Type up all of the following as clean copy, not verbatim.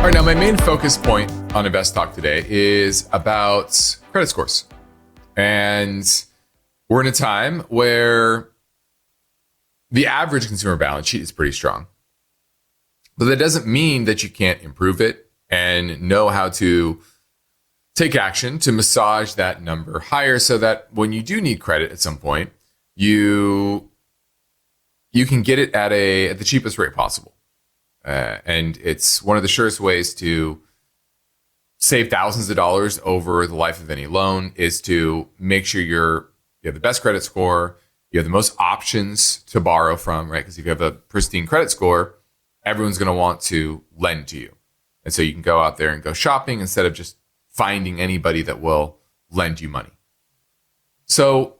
All right, now my main focus point on InvestTalk today is about credit scores. And we're in a time where the average consumer balance sheet is pretty strong. But that doesn't mean that you can't improve it and know how to take action to massage that number higher so that when you do need credit at some point, you can get it at the cheapest rate possible. And it's one of the surest ways to save thousands of dollars over the life of any loan is to make sure you have the best credit score, you have the most options to borrow from, right? Because if you have a pristine credit score, everyone's going to want to lend to you. And so you can go out there and go shopping instead of just finding anybody that will lend you money. So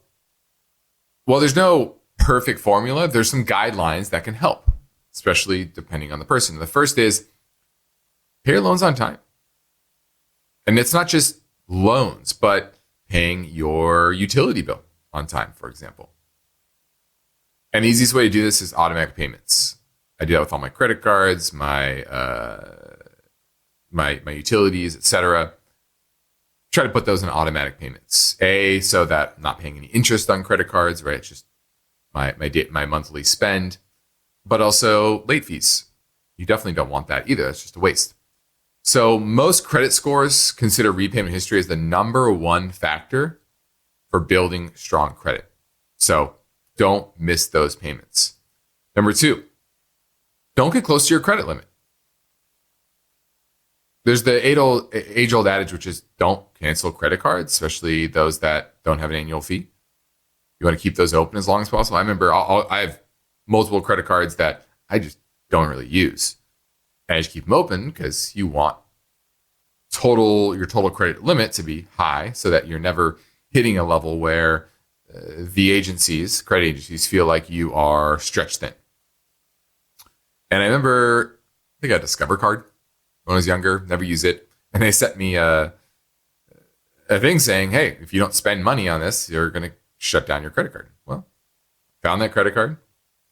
while there's no perfect formula, there's some guidelines that can help, especially depending on the person. The first is pay your loans on time. And it's not just loans, but paying your utility bill on time, for example. And the easiest way to do this is automatic payments. I do that with all my credit cards, my utilities, etc. Try to put those in automatic payments. So that I'm not paying any interest on credit cards, right? It's just my monthly spend. But also late fees. You definitely don't want that either. That's just a waste. So most credit scores consider repayment history as the number one factor for building strong credit. So don't miss those payments. Number two, don't get close to your credit limit. There's the age-old adage, which is don't cancel credit cards, especially those that don't have an annual fee. You want to keep those open as long as possible. I remember I have multiple credit cards that I just don't really use. And I just keep them open because you want your total credit limit to be high so that you're never hitting a level where the credit agencies feel like you are stretched thin. And I remember, I think I had a Discover card when I was younger, never use it. And they sent me a thing saying, hey, if you don't spend money on this, you're going to shut down your credit card. Well, found that credit card.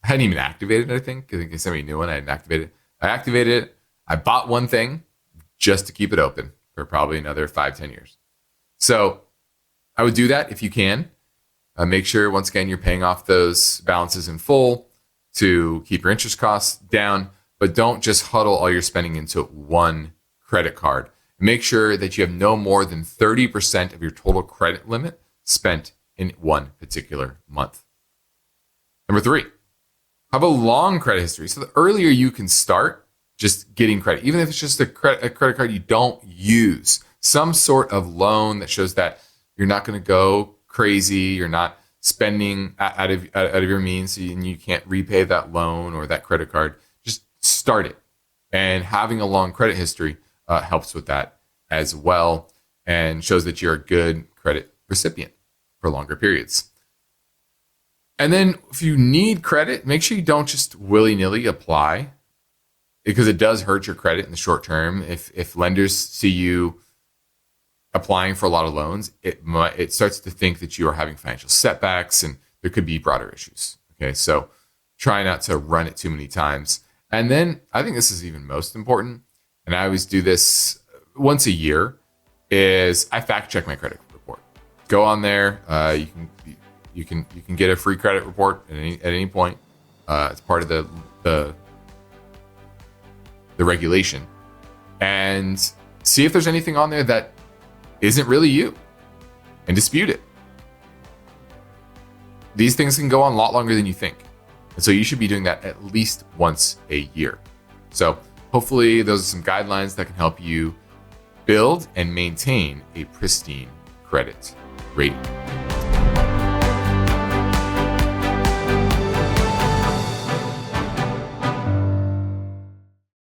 I hadn't even activated it, I think they sent me a new one. I hadn't activated it. I activated it. I bought one thing just to keep it open for probably another 5-10 years. So I would do that if you can. Make sure, once again, you're paying off those balances in full to keep your interest costs down, but don't just huddle all your spending into one credit card. Make sure that you have no more than 30% of your total credit limit spent in one particular month. Number three, have a long credit history. So the earlier you can start just getting credit, even if it's just a credit card you don't use, some sort of loan that shows that you're not going to go crazy, you're not spending out of your means, and you can't repay that loan or that credit card. Just start it. And having a long credit history helps with that as well and shows that you're a good credit recipient for longer periods. And then if you need credit, make sure you don't just willy-nilly apply, because it does hurt your credit in the short term. If lenders see you applying for a lot of loans, it starts to think that you are having financial setbacks and there could be broader issues. Okay, so try not to run it too many times. And then I think this is even most important, and I always do this once a year, is I fact check my credit report. Go on there. You can get a free credit report at any point. It's part of the regulation, and see if there's anything on there that isn't really you, and dispute it. These things can go on a lot longer than you think, and so you should be doing that at least once a year. So hopefully those are some guidelines that can help you build and maintain a pristine credit rating.